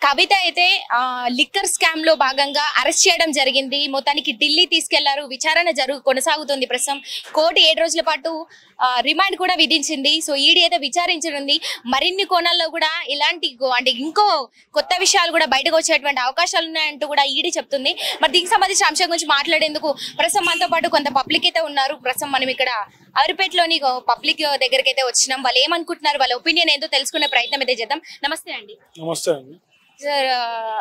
కవిత అయితే liquor scam లో భాగంగా అరెస్ట్ చేయడం జరిగింది. మొత్తానికి ఢిల్లీ తీసుకెళ్లారు. విచారణ కొనసాగుతుంది. ప్రస్తుతం కోర్టు 7 రోజుల పాటు రిమాండ్ కూడా విధించింది. సో ఈడీ అయితే విచారించనుంది. మరిన్ని కోణాల్లో కూడా ఇలాంటి అంటే ఇంకో కొత్త విషయాలు కూడా బయటకు వచ్చేటువంటి అవకాశాలు ఉన్నాయంటూ కూడా ఈడీ చెప్తుంది. మరి దీనికి సంబంధించిన అంశం గురించి మాట్లాడేందుకు ప్రస్తుతం మనతో పాటు కొంత పబ్లిక్ అయితే ఉన్నారు. ప్రస్తుతం మనం ఇక్కడ అరిపేటలోని పబ్లిక్ దగ్గరికి అయితే వచ్చినాం. వాళ్ళు ఏమనుకుంటున్నారు, వాళ్ళ ఒపీనియన్ ఏంటో తెలుసుకునే ప్రయత్నం అయితే చేద్దాం. నమస్తే అండి. నమస్తే అండి. సార్,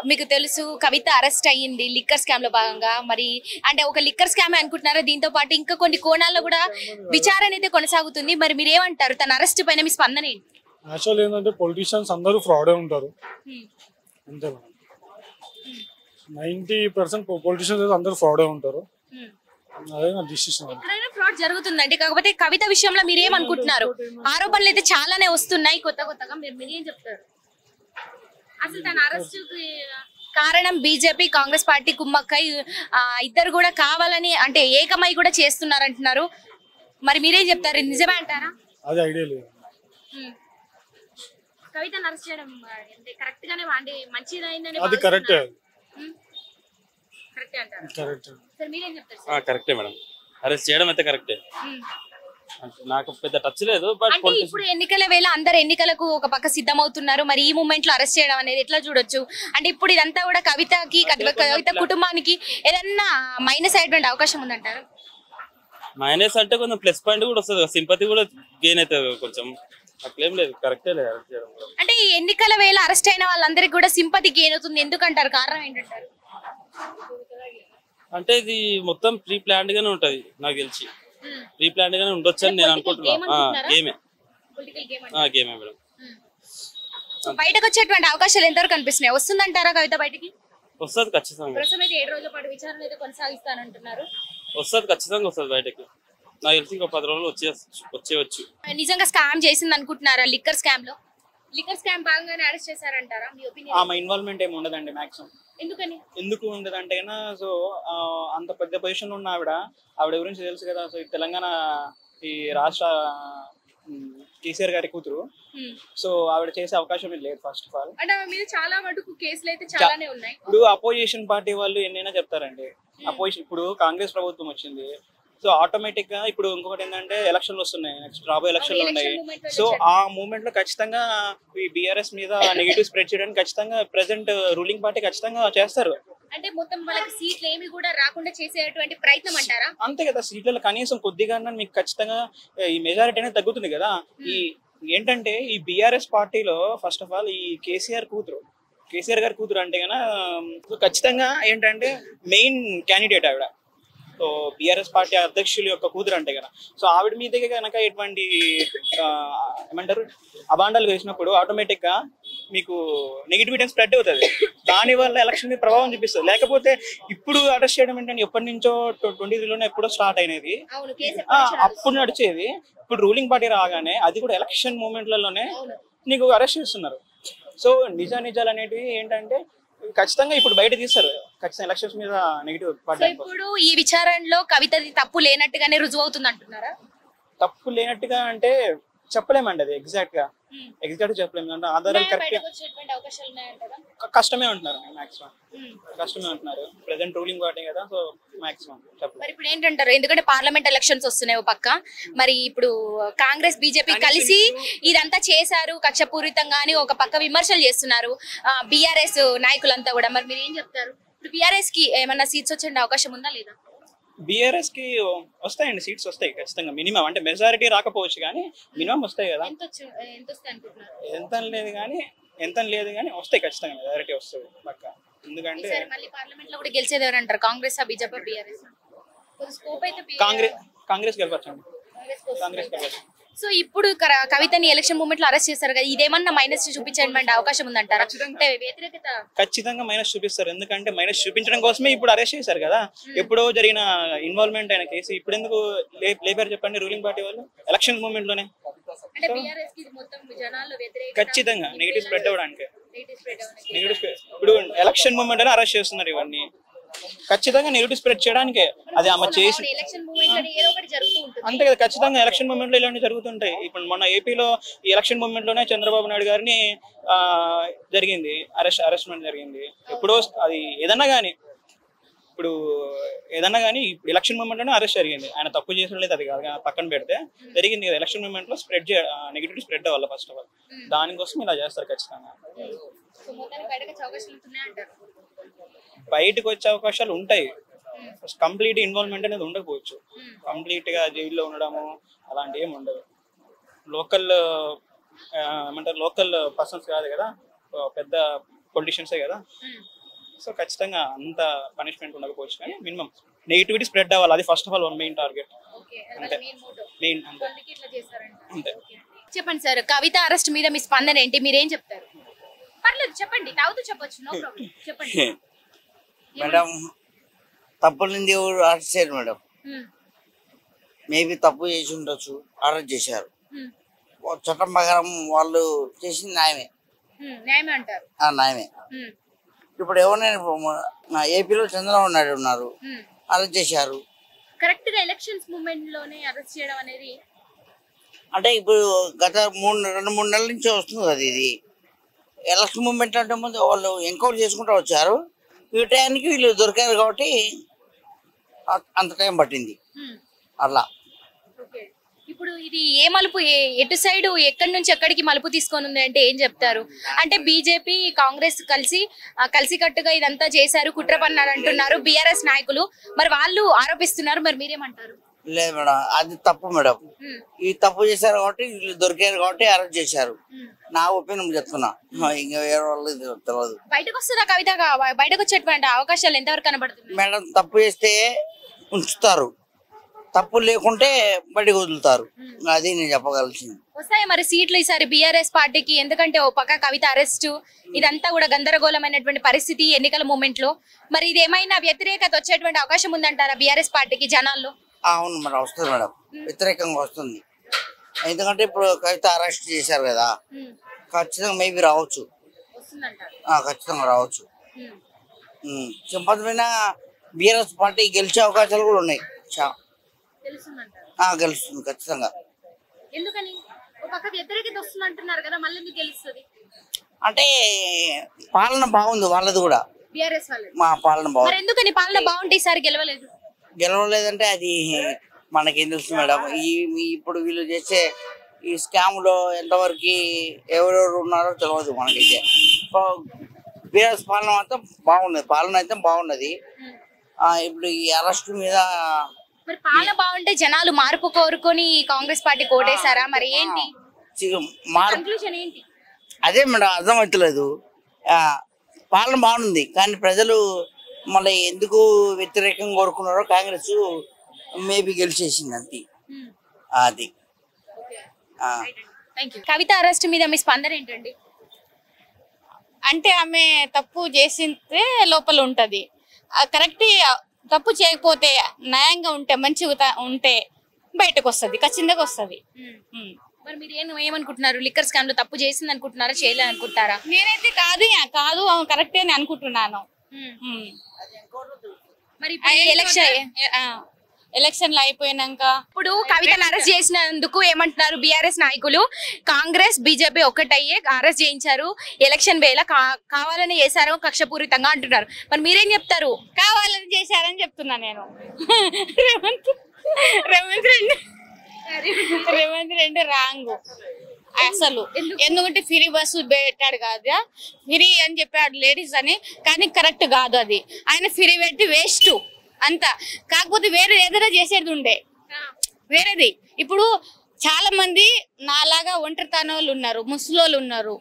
మీకు తెలుసు కవిత అరెస్ట్ అయ్యింది లిక్కర్ స్కామ్ లో భాగంగా. మరి అంటే ఒక లిక్కర్ స్కామ్ అనుకుంటున్నారా? దీంతో పాటు ఇంకా కొన్ని కోణాల్లో కూడా విచారణ అయితే కొనసాగుతుంది. మరి మీరు ఏమంటారు? తన అరెస్ట్ పైన మీ స్పందన ఏంటి? యాక్చువల్ ఏంటంటే పొలిటీషియన్స్ అందరూ ఫ్రాడే ఉంటారు, అంతే మేడం. 90% పొలిటీషియన్స్ అందరూ ఫ్రాడే ఉంటారు. అదే నా డిసిషన్. ఎక్కడైనా ఫ్రాడ్ జరుగుతుందండి. కాకపోతే కవిత విషయంలో మీరు ఏమనుకుంటున్నారు? ఆరోపణలు అయితే చాలానే వస్తున్నాయి కొత్తగా. మీరు ఏం చెప్తారు? అసలు తన అరెస్ట్ కారణం బీజేపీ కాంగ్రెస్ పార్టీ కుమ్మక్కై ఇద్దరు కూడా కావాలని అంటే ఏకమై కూడా చేస్తున్నారంటున్నారు. మరి మీరేం చెప్తారు? నిజమే అంటారా? అది ఐడియా లేదు. కవితను అరెస్ట్ చేయడం అంటే కరెక్ట్ గానే అంటే మంచిదైందని అది కరెక్టే. కరెక్టే అంటారా? కరెక్ట్. సర్ మీరేం చెప్తారు? కరెక్టే మేడం. అరెస్ట్ చేయడం అయితే కరెక్టే. నాకు పెద్ద టచ్ లేదు. అంటే ఇప్పుడు ఎన్నికల వేళ అందరు ఎన్నికలకు ఒక పక్క సిద్ధమవుతున్నారు. మరి ఈ మూమెంట్ లో అరెస్ట్ చేయడం అనేది ఎట్లా చూడొచ్చు? అంటే ఇప్పుడు ఇదంతా కూడా కవిత కుటుంబానికి ఏదన్నా మైనస్ అయ్యేటువంటి అవకాశం ఉందంటారు? మైనస్ అంటే కొంచెం ప్లస్ పాయింట్ కూడా వస్తుంది, సింపతి కూడా గెయిన్ అవుతుంది కొంచెం. అట్లేం లేదు, కరెక్టే లేదు అరెస్ట్ చేయడం. అంటే ఈ ఎన్నికల వేళ అరెస్ట్ అయిన వాళ్ళందరికీ కూడా సింపతి గెయిన్ అవుతుంది ఎందుకంటారు? కారణం ఏంటంటారు? అంటే ఇది మొత్తం ప్రీ ప్లాన్డ్ గానే ఉంటది నాకు తెలిసి. ప్రీ ప్లాన్డ్ గానే ఉండొచ్చు అని నేను అనుకుంటున్నా. గేమే మేడం. బయటకు వచ్చేటువంటి అవకాశాలు ఎంతవరకు కనిపిస్తున్నాయి? వస్తుందంటారా కవిత బయటికి? వస్తుంది ఖచ్చితంగా. ప్రస్తుతం అయితే 7 రోజుల పాటు విచారణ అయితే కొనసాగిస్తానంటున్నారు. వస్తుంది ఖచ్చితంగా వస్తుంది బయటకి. నాకు తెలిసి ఇంకో 10 రోజులు వచ్చేవచ్చు. నిజంగా స్కామ్ చేసింది అనుకుంటున్నారా? లిక్కర్ స్కామ్ లో లిక్కర్ స్కామ్ భాగంగానే అరెస్ట్ చేశారంటారా? మీ ఒపీనియన్? ఆమె ఇన్వాల్వ్మెంట్ ఏమి ఉండదండి మ్యాక్సిమం. ఎందుకు ఉండదు అంటే సో అంత పెద్ద పొజిషన్ ఉన్న ఆవిడ గురించి తెలుసు కదా. సో తెలంగాణ ఈ రాష్ట్ర కేసీఆర్ గారి కూతురు. సో ఆవిడ చేసే అవకాశం లేదు. ఫస్ట్ ఆఫ్ ఆల్ చాలా మటుకు కేసులు అయితే చాలానే ఉన్నాయి. ఇప్పుడు అపోజిషన్ పార్టీ వాళ్ళు ఎన్నైనా చెప్తారండి. అపోజిషన్ ఇప్పుడు కాంగ్రెస్ ప్రభుత్వం వచ్చింది. సో ఆటోమేటిక్ గా ఇప్పుడు ఇంకొకటి ఏంటంటే ఎలక్షన్లు వస్తున్నాయి, నెక్స్ట్ రాబోయే ఎలక్షన్లు ఉన్నాయి. సో ఆ మూమెంట్ లో ఖచ్చితంగా ఈ బీఆర్ఎస్ మీద నెగిటివ్ స్ప్రెడ్ చేయడానికి ఖచ్చితంగా ప్రెసెంట్ రూలింగ్ పార్టీ ఖచ్చితంగా చేస్తారు. అంటే మొత్తం వాళ్ళకి సీట్లు ఏమి కూడా రాకుండా చేసేటువంటి ప్రయత్నం అంటారా? అంతే కదా. సీట్లలో కనీసం కొద్దిగా మీకు ఖచ్చితంగా ఈ మెజారిటీ అనేది తగ్గుతుంది కదా. ఈ ఏంటంటే ఈ బీఆర్ఎస్ పార్టీలో ఫస్ట్ ఆఫ్ ఆల్ ఈ కేసీఆర్ గారి కూతురు అంటే కన్నా ఖచ్చితంగా ఏంటంటే మెయిన్ క్యాండిడేట్ ఆవిడ. సో బీఆర్ఎస్ పార్టీ అధ్యక్షుల యొక్క కూతురు అంటే కదా. సో ఆవిడ మీదకి కనుక ఎటువంటి ఏమంటారు అబాండాలు వేసినప్పుడు ఆటోమేటిక్ గా మీకు నెగిటివిటీ స్ప్రెడ్ అవుతుంది. దానివల్ల ఎలక్షన్ మీద ప్రభావం చూపిస్తుంది. లేకపోతే ఇప్పుడు అరెస్ట్ చేయడం ఏంటంటే ఎప్పటి నుంచో 23లోనే ఎప్పుడో స్టార్ట్ అయినది, అప్పుడు నడిచేది. ఇప్పుడు రూలింగ్ పార్టీ రాగానే అది కూడా ఎలక్షన్ మూమెంట్లలోనే నీకు అరెస్ట్ చేస్తున్నారు. సో నిజాలు అనేటివి ఏంటంటే ఖచ్చితంగా ఇప్పుడు బయట తీస్తారు. ఖచ్చితంగా ఎలక్షన్స్ మీద నెగిటివ్ పడ్డాయి. ఇప్పుడు ఈ విచారణలో కవితది తప్పు లేనట్టుగానే రుజువు అవుతుంది అంటున్నారా? తప్పు లేనట్టుగా అంటే చెప్పలేమండి. అది ఎగ్జాక్ట్ గా చెప్పలేము. అంటే ఆధారాలు కరెక్ట్ కష్టమే ఉంటున్నారు. మాక్సిమం కష్టమే ఉంటున్నారు. ప్రెసెంట్ రూలింగ్ పార్టీ కదా. సో మాక్సిమం మరి ఇప్పుడు ఏంటంటారు? ఎందుకంటే పార్లమెంట్ ఎలక్షన్స్ వస్తున్నాయి ఒక పక్క. మరి ఇప్పుడు కాంగ్రెస్ బీజేపీ కలిసి ఇదంతా చేశారు కక్షపూరితంగా అని ఒక పక్క విమర్శలు చేస్తున్నారు బీఆర్ఎస్ నాయకులంతా కూడా. మరి మీరు ఏం చెప్తారు? ఇప్పుడు బీఆర్ఎస్ కి ఏమన్నా సీట్స్ వచ్చే అవకాశం ఉందా లేదా? బీఆర్ఎస్ కి వస్తాయండి, సీట్స్ వస్తాయి ఖచ్చితంగా. మినిమం అంటే మెజారిటీ రాకపోవచ్చు కానీ మినిమం వస్తాయి కదా. ఎంత లేదు కానీ వస్తాయి ఖచ్చితంగా. మెజారిటీ వస్తుంది పక్క. ఎందుకంటే పార్లమెంట్ లో కూడా గెలిచేది ఎవరంటారు? Congress BJP BRS? కాంగ్రెస్ గెలవచ్చండి. కాంగ్రెస్ గెలవచ్చు. సో ఇప్పుడు కవితని ఎలక్షన్ మూమెంట్ లో అరెస్ట్ చేశారు కదా, ఇదేమన్నా మైనస్ చూపించే అవకాశం ఉందంటారా? వ్యతిరేకత ఖచ్చితంగా మైనస్ చూపిస్తారు. ఎందుకంటే మైనస్ చూపించడం కోసమే ఇప్పుడు అరెస్ట్ చేశారు కదా. ఎప్పుడో జరిగిన ఇన్వాల్వ్మెంట్ అయిన కేసు ఇప్పుడు ఎందుకు లేపారు చెప్పండి రూలింగ్ పార్టీ వాళ్ళు ఎలక్షన్ మూమెంట్ లోనే. ఖచ్చితంగా నెగిటివ్ స్ప్రెడ్ అవ్వడానికి ఇప్పుడు ఎలక్షన్ మూమెంట్ అని అరెస్ట్ చేస్తున్నారు. ఇవన్నీ ఖచ్చితంగా నెగిటివ్ స్ప్రెడ్ చేయడానికే. అది ఆమె చేసి అంతే కదా, ఖచ్చితంగా ఎలక్షన్ మూమెంట్ లో ఇలాంటివి జరుగుతుంటాయి. ఇప్పుడు మన ఏపీలో ఈ ఎలక్షన్ మూమెంట్ లోనే చంద్రబాబు నాయుడు గారిని జరిగింది, అరెస్ట్మెంట్ జరిగింది. ఎప్పుడో అది ఏదన్నా కానీ ఇప్పుడు ఎలక్షన్ మూమెంట్ లోనే అరెస్ట్ జరిగింది. ఆయన తప్పు చేసిన లేదు, అది కాదు పక్కన పెడితే జరిగింది కదా ఎలక్షన్ మూమెంట్ లో నెగిటివిటీ స్ప్రెడ్ అవ్వాలి ఫస్ట్ ఆఫ్ ఆల్. దానికోసం ఇలా చేస్తారు ఖచ్చితంగా. బయటకు వచ్చే అవకాశాలు ఉంటాయి, కంప్లీట్ ఇన్వాల్వ్మెంట్ అనేది ఉండకపోవచ్చు. కంప్లీట్ గా జైల్లో ఉండడము అలాంటి ఏమి ఉండదు. లోకల్ ఏమంటారు, లోకల్ పర్సన్స్ కాదు కదా, పెద్ద పొలిటీషియన్సే కదా. సో ఖచ్చితంగా అంత పనిష్మెంట్ ఉండకపోవచ్చు, కానీ మినిమం నెగిటివిటీ స్ప్రెడ్ అవ్వాలి, అది first of all main target. అంతే మెయిన్ అంతే. చెప్పండి సార్, కవిత అరెస్ట్ మీద మీ స్పందన ఏంటి? మీరేం చెప్తారు? పర్లేదు చెప్పండి, తాగుతూ చెప్పొచ్చు, నో ప్రాబ్లం, చెప్పండి. మేడం తప్పులింది అరెస్ట్ చేయరు మేడం, మేబీ తప్పు చేసి ఉండొచ్చు, అరెస్ట్ చేశారు. చట్టం ప్రకారం వాళ్ళు చేసింది న్యాయమే. న్యాయమే అంటారు? న్యాయమే. ఇప్పుడు ఎవరైనా ఏపీలో చంద్రబాబు నాయుడు ఉన్నారు, అరెస్ట్ చేశారు. కరెక్ట్ గా ఎలక్షన్స్ మూమెంట్ లోనే అరెస్ట్ చేయడం అనేది అంటే ఇప్పుడు గత 2-3 నెలల నుంచి వస్తుంది కదా ఇది. ఎలక్షన్ మూమెంట్ అంటే ముందు వాళ్ళు ఎంక్వైరీ చేసుకుంటూ వచ్చారు, ఈ టైంకి వీళ్ళు దొరికారు కాబట్టి అంత టైం పట్టింది అలా. ఇప్పుడు ఇది ఏ మలుపు, ఎటు సైడ్ ఎక్కడి నుంచి ఎక్కడికి మలుపు తీసుకొని ఉంది అంటే ఏం చెప్తారు? అంటే బీజేపీ కాంగ్రెస్ కలిసికట్టుగా ఇదంతా చేశారు, కుట్ర పన్నారు అంటున్నారు బీఆర్ఎస్ నాయకులు, మరి వాళ్ళు ఆరోపిస్తున్నారు, మరి మీరేమంటారు? లేదు మేడం, అది తప్పు మేడం. ఈ తప్పు చేశారు కాబట్టి వీళ్ళు దొరికారు కాబట్టి అరెస్ట్ చేశారు. నా ఒపీనియన్ చెప్తున్నా, ఇంకా వేరే వాళ్ళు తెలియదు. బయటకు వస్తుందా కవిత? బయటకు వచ్చేటువంటి అవకాశాలు ఎంతవరకు కనబడుతుంది మేడం? తప్పు చేస్తే ఉంచుతారు, తప్పు లేకుంటే బయటకు వదులుతారు, అది నేను చెప్పగలిసింది. వస్తాయి మరి సీట్లు ఈసారి బీఆర్ఎస్ పార్టీకి? ఎందుకంటే ఓ పక్క కవిత అరెస్టు, ఇదంతా కూడా గందరగోళమైనటువంటి పరిస్థితి ఎన్నికల మూమెంట్ లో. మరి ఇది ఏమైనా వ్యతిరేకత వచ్చేటువంటి అవకాశం ఉందంటారా బీఆర్ఎస్ పార్టీకి జనాల్లో? అవును మేడం, వస్తుంది మేడం, వ్యతిరేకంగా వస్తుంది. ఎందుకంటే ఇప్పుడు కవిత అరెస్ట్ చేశారు కదా, ఖచ్చితంగా మేబీ రావచ్చు, ఖచ్చితంగా రావచ్చు. సింపతమైన బీఆర్ఎస్ పార్టీ గెలిచే అవకాశాలు కూడా ఉన్నాయి, గెలుస్తుంది ఖచ్చితంగా. ఎందుకని ఒక పక్క వ్యతిరేకత వస్తుంది అంటున్నారు కదా, మళ్ళీ మీకు గెలుస్తుంది అంటే పాలన బాగుంది వాళ్ళది కూడా, బీఆర్ఎస్ వాళ్ళది. మా పాలన బాగుంది. ఎందుకని పాలన బాగుంటే ఈసారి గెలవలేదంటే అది మనకేం తెలుసు మేడం. ఇప్పుడు వీళ్ళు చేసే ఈ స్కామ్ లో ఎంతవరకు ఎవరెవరు ఉన్నారో తెలియదు మనకైతే. బీఆర్ఎస్ పాలన మాత్రం బాగున్నది, పాలన అయితే బాగున్నది. ఇప్పుడు ఈ అరెస్ట్ మీద మరి పాలన బాగుంటే జనాలు మార్పు కోరుకొని కాంగ్రెస్ పార్టీ కోటేశారా? మరి ఏంటి కన్క్లూజన్ ఏంటి? అదే మేడం అర్థమవుతలేదు. పాలన బాగుంది కానీ ప్రజలు మళ్ళీ ఎందుకు వ్యతిరేకంగా కోరుకున్నారో కాంగ్రెస్ మేబీ గెలిచేసింది అంతే. అది కవిత అరెస్ట్ మీద మీ స్పందన ఏంటండి? అంటే ఆమె తప్పు చేసిందే లోపల ఉంటది, కరెక్ట్ తప్పు చేయకపోతే న్యాయంగా ఉంటే మంచిగా ఉంటే బయటకు వస్తుంది, ఖచ్చితంగా వస్తుంది. మరి మీరు ఏమనుకుంటున్నారు? లిక్కర్ స్కామ్ లో తప్పు చేసింది అనుకుంటున్నారా, చేయలేదు అనుకుంటారా? నేనైతే కాదు కరెక్టే అని అనుకుంటున్నాను. మరి ఎలక్షన్లు అయిపోయినాక ఇప్పుడు కవితను అరెస్ట్ చేసినందుకు ఏమంటున్నారు బీఆర్ఎస్ నాయకులు? కాంగ్రెస్ బీజేపీ ఒక్కటయ్యే అరెస్ట్ చేయించారు, ఎలక్షన్ వేళ కావాలని చేశారు, కక్షపూరితంగా అంటున్నారు. మరి మీరేం చెప్తారు? కావాలని చేశారని చెప్తున్నా నేను. రేవంత్ రెడ్డి రాంగ్ అసలు. ఎందుకంటే ఫ్రీ బస్సు పెట్టాడు కదా, ఫ్రీ అని చెప్పాడు లేడీస్ అని, కానీ కరెక్ట్ కాదు అది. ఆయన ఫ్రీ పెట్టి వేస్ట్ అంతా. కాకపోతే వేరే ఏదైనా చేసేది ఉండే వేరేది. ఇప్పుడు చాలా మంది నాలాగా ఒంటరితనోళ్ళు ఉన్నారు, ముసలోళ్ళు ఉన్నారు,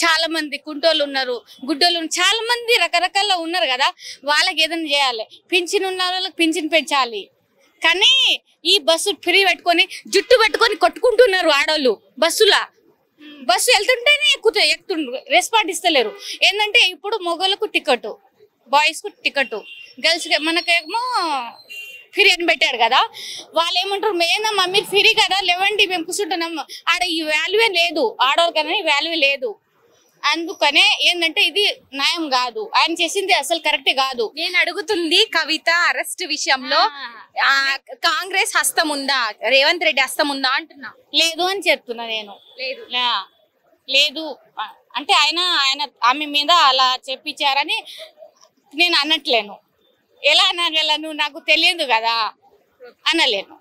చాలా మంది కుంటోళ్ళు ఉన్నారు, గుడ్డోళ్ళు చాలా మంది రకరకాల ఉన్నారు కదా, వాళ్ళకి ఏదైనా చేయాలి. పింఛన్ ఉన్న వాళ్ళకి పింఛన్ పెంచాలి. కానీ ఈ బస్సు ఫ్రీ పెట్టుకొని జుట్టు పెట్టుకొని కొట్టుకుంటున్నారు ఆడోళ్ళు. బస్సు వెళ్తుంటేనే ఎక్కుతుండ్రు, రెస్పాండ్ ఇస్తలేరు. ఏంటంటే ఇప్పుడు మొగోళ్ళకు టికెట్, బాయ్స్ కు టికెట్, గర్ల్స్ మనకేమో ఫ్రీ అని పెట్టారు కదా. వాళ్ళు ఏమంటారు, ఏందమ్మా మీరు ఫ్రీ కదా లేవండి మేము కూర్చుంటున్నాము. ఆడ ఈ వాల్యూవే లేదు, ఆడవాళ్ళకన్నా ఈ వాల్యూ లేదు. అందుకనే ఏంటంటే ఇది న్యాయం కాదు, ఆయన చేసింది అసలు కరెక్ట్ కాదు. నేను అడుగుతుంది కవిత అరెస్ట్ విషయంలో కాంగ్రెస్ హస్తం ఉందా, రేవంత్ రెడ్డి హస్తం ఉందా అంటున్నా. లేదు అని చెప్తున్నా నేను. లేదు. లేదు అంటే ఆమె మీద అలా చెప్పించారని నేను అనట్లేను. ఎలా అనగలను, నాకు తెలియదు కదా, అనలేను.